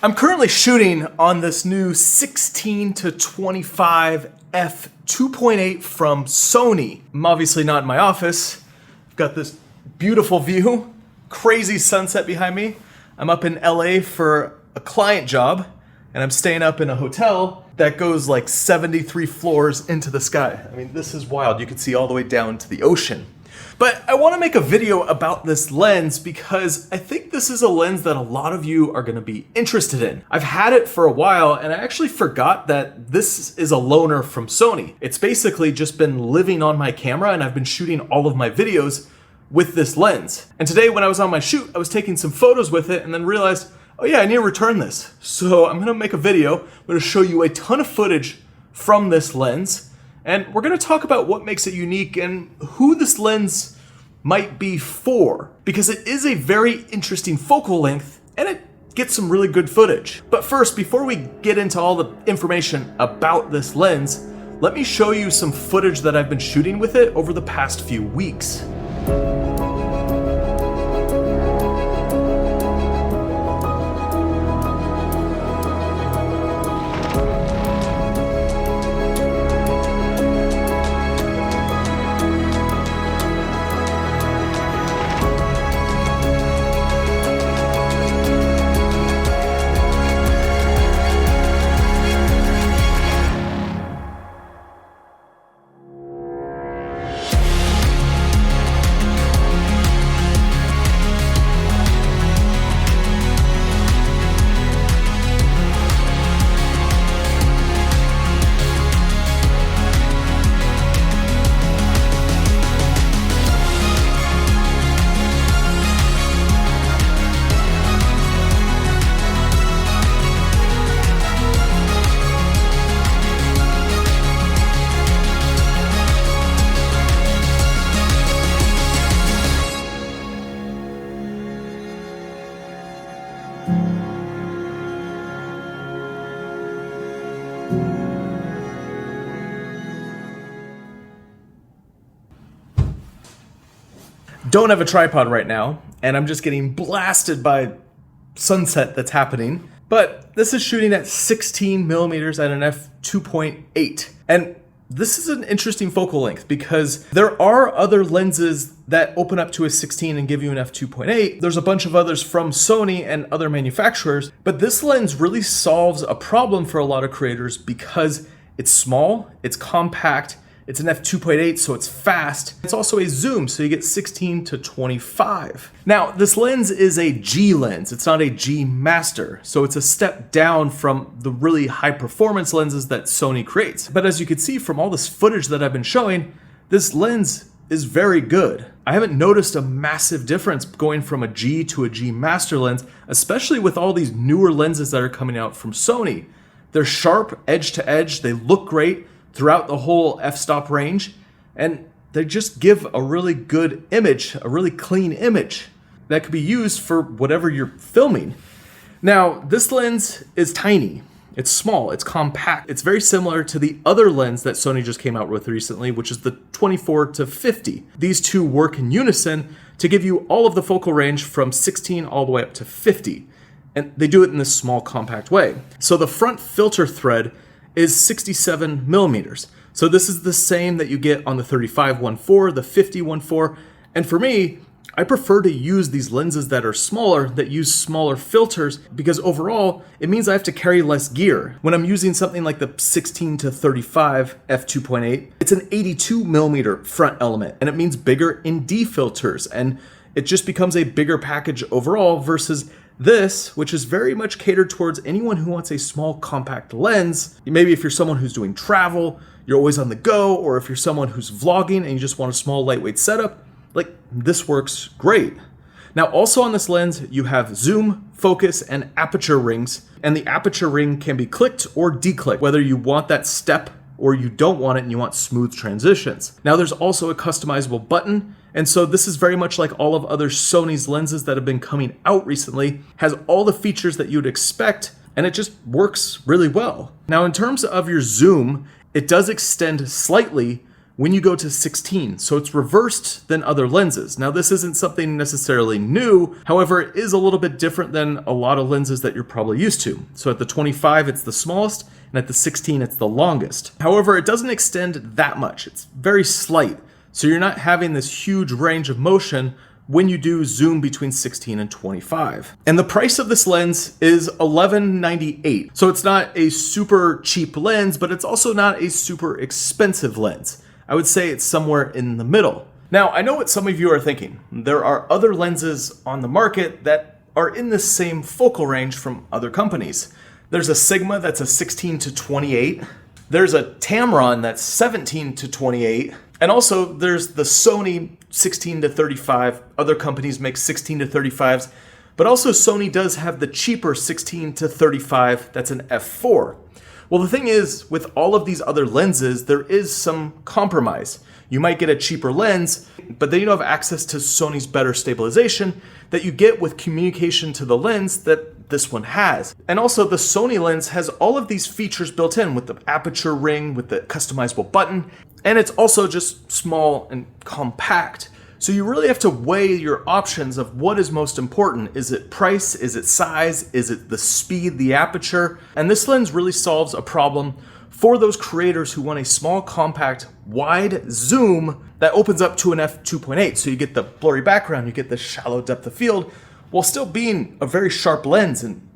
I'm currently shooting on this new 16 to 25 F2.8 from Sony. I'm obviously not in my office. I've got this beautiful view, crazy sunset behind me. I'm up in LA for a client job, and I'm staying up in a hotel that goes like 73 floors into the sky. I mean, this is wild. You can see all the way down to the ocean. But I want to make a video about this lens because I think this is a lens that a lot of you are going to be interested in. I've had it for a while, and I actually forgot that this is a loaner from Sony. It's basically just been living on my camera, and I've been shooting all of my videos with this lens. And today when I was on my shoot, I was taking some photos with it and then realized, oh yeah, I need to return this. So I'm going to make a video. I'm going to show you a ton of footage from this lens. And we're going to talk about what makes it unique and who this lens might be for, because it is a very interesting focal length and it gets some really good footage. But first, before we get into all the information about this lens, let me show you some footage that I've been shooting with it over the past few weeks. Don't have a tripod right now, and I'm just getting blasted by sunset that's happening. But this is shooting at 16 millimeters at an f2.8. And this is an interesting focal length because there are other lenses that open up to a 16 and give you an f2.8. There's a bunch of others from Sony and other manufacturers, but this lens really solves a problem for a lot of creators because it's small, it's compact, it's an f2.8, so it's fast. It's also a zoom, so you get 16 to 25. Now, this lens is a G lens. It's not a G master, so it's a step down from the really high performance lenses that Sony creates. But as you can see from all this footage that I've been showing, this lens is very good. I haven't noticed a massive difference going from a G to a G master lens, especially with all these newer lenses that are coming out from Sony. They're sharp, edge to edge, they look great throughout the whole f-stop range, and they just give a really good image, a really clean image that could be used for whatever you're filming. Now, this lens is tiny, it's small, it's compact. It's very similar to the other lens that Sony just came out with recently, which is the 24 to 50. These two work in unison to give you all of the focal range from 16 all the way up to 50. And they do it in this small, compact way. So the front filter thread is 67 millimeters. So this is the same that you get on the 35-1.4, the 50-1.4. And for me, I prefer to use these lenses that are smaller, that use smaller filters, because overall, it means I have to carry less gear. When I'm using something like the 16 to 35 f2.8, it's an 82 millimeter front element, and it means bigger ND filters, and it just becomes a bigger package overall versus this, which is very much catered towards anyone who wants a small compact lens. Maybe if you're someone who's doing travel, you're always on the go, or if you're someone who's vlogging and you just want a small lightweight setup, like this works great. Now also on this lens, you have zoom, focus, and aperture rings, and the aperture ring can be clicked or declicked, whether you want that step or you don't want it and you want smooth transitions. Now there's also a customizable button, and so this is very much like all of other Sony's lenses that have been coming out recently, has all the features that you'd expect, and it just works really well. Now in terms of your zoom, it does extend slightly when you go to 16. So it's reversed than other lenses. Now this isn't something necessarily new. However, it is a little bit different than a lot of lenses that you're probably used to. So at the 25, it's the smallest, and at the 16, it's the longest. However, it doesn't extend that much. It's very slight. So you're not having this huge range of motion when you do zoom between 16 and 25. And the price of this lens is $11.98. So it's not a super cheap lens, but it's also not a super expensive lens. I would say it's somewhere in the middle. Now, I know what some of you are thinking. There are other lenses on the market that are in the same focal range from other companies. There's a Sigma that's a 16 to 28. There's a Tamron that's 17 to 28. And also there's the Sony 16 to 35. Other companies make 16 to 35s, but also Sony does have the cheaper 16 to 35. That's an f4. Well, the thing is, with all of these other lenses, there is some compromise. You might get a cheaper lens, but then you don't have access to Sony's better stabilization that you get with communication to the lens that this one has. And also the Sony lens has all of these features built in with the aperture ring, with the customizable button, and it's also just small and compact. So you really have to weigh your options of what is most important. Is it price? Is it size? Is it the speed, the aperture? And this lens really solves a problem for those creators who want a small, compact, wide zoom that opens up to an f2.8. So you get the blurry background, you get the shallow depth of field, while still being a very sharp lens and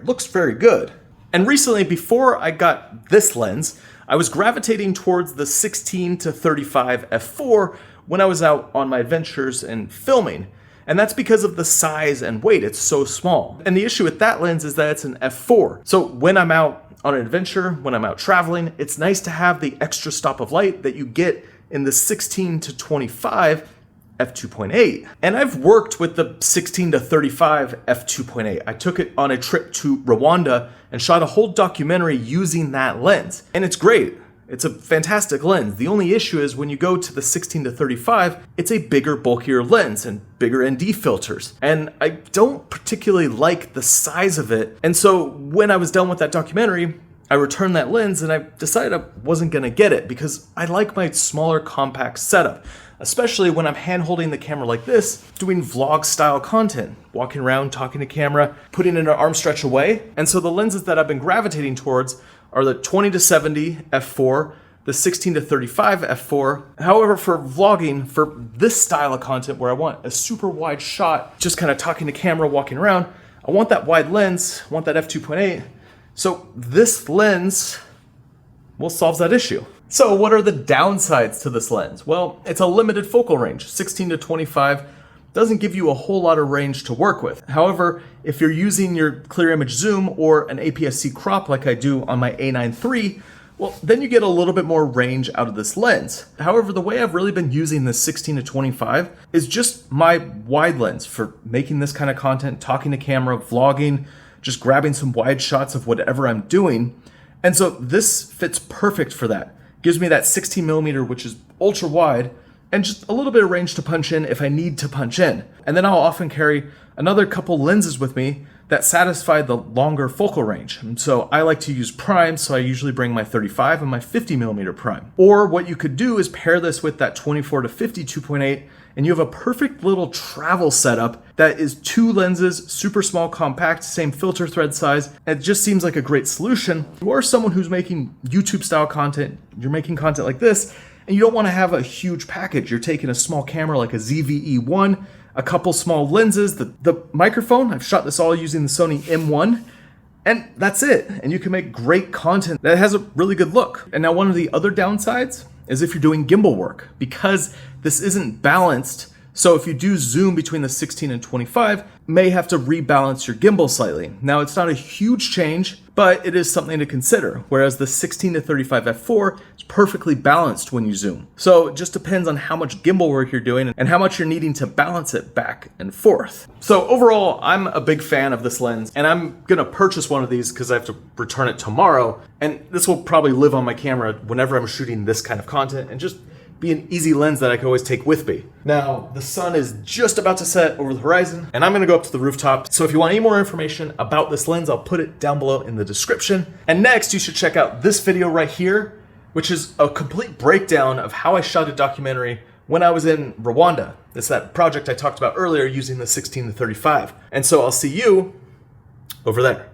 looks very good. And recently, before I got this lens, I was gravitating towards the 16 to 35 f4 when I was out on my adventures and filming. And that's because of the size and weight, it's so small. And the issue with that lens is that it's an f4. So when I'm out on an adventure, when I'm out traveling, it's nice to have the extra stop of light that you get in the 16 to 25 f2.8. And I've worked with the 16 to 35 f2.8. I took it on a trip to Rwanda and shot a whole documentary using that lens. And it's great. It's a fantastic lens. The only issue is when you go to the 16 to 35, it's a bigger, bulkier lens and bigger ND filters. And I don't particularly like the size of it. And so when I was done with that documentary, I returned that lens and I decided I wasn't gonna get it because I like my smaller, compact setup, especially when I'm hand-holding the camera like this, doing vlog style content, walking around, talking to camera, putting it an arm stretch away. And so the lenses that I've been gravitating towards are the 20 to 70 f4, the 16 to 35 f4. However, for vlogging, for this style of content where I want a super wide shot, just kind of talking to camera, walking around, I want that wide lens, I want that f2.8. So this lens solves that issue. So what are the downsides to this lens? Well, it's a limited focal range. 16 to 25 doesn't give you a whole lot of range to work with. However, if you're using your clear image zoom or an APS-C crop like I do on my A9 III, well, then you get a little bit more range out of this lens. However, the way I've really been using this 16 to 25 is just my wide lens for making this kind of content, talking to camera, vlogging, just grabbing some wide shots of whatever I'm doing. And so this fits perfect for that. Gives me that 16 millimeter, which is ultra wide, and just a little bit of range to punch in if I need to punch in. And then I'll often carry another couple lenses with me that satisfy the longer focal range. And so I like to use prime, so I usually bring my 35 and my 50 millimeter prime. Or what you could do is pair this with that 24 to 50 2.8, and you have a perfect little travel setup that is two lenses, super small, compact, same filter thread size. It just seems like a great solution. You are someone who's making YouTube style content, you're making content like this, and you don't want to have a huge package. You're taking a small camera like a ZV-E1, a couple small lenses, the microphone. I've shot this all using the Sony M1, and that's it. And you can make great content that has a really good look. And now one of the other downsides is if you're doing gimbal work, because this isn't balanced. So if you do zoom between the 16 and 25, may have to rebalance your gimbal slightly. Now it's not a huge change, but it is something to consider. Whereas the 16 to 35 f4 is perfectly balanced when you zoom. So it just depends on how much gimbal work you're doing and how much you're needing to balance it back and forth. So overall, I'm a big fan of this lens, and I'm gonna purchase one of these because I have to return it tomorrow. And this will probably live on my camera whenever I'm shooting this kind of content and just be an easy lens that I can always take with me. Now, the sun is just about to set over the horizon, and I'm gonna go up to the rooftop. So if you want any more information about this lens, I'll put it down below in the description. And next, you should check out this video right here. which is a complete breakdown of how I shot a documentary when I was in Rwanda. It's that project I talked about earlier using the 16-35. And so I'll see you over there.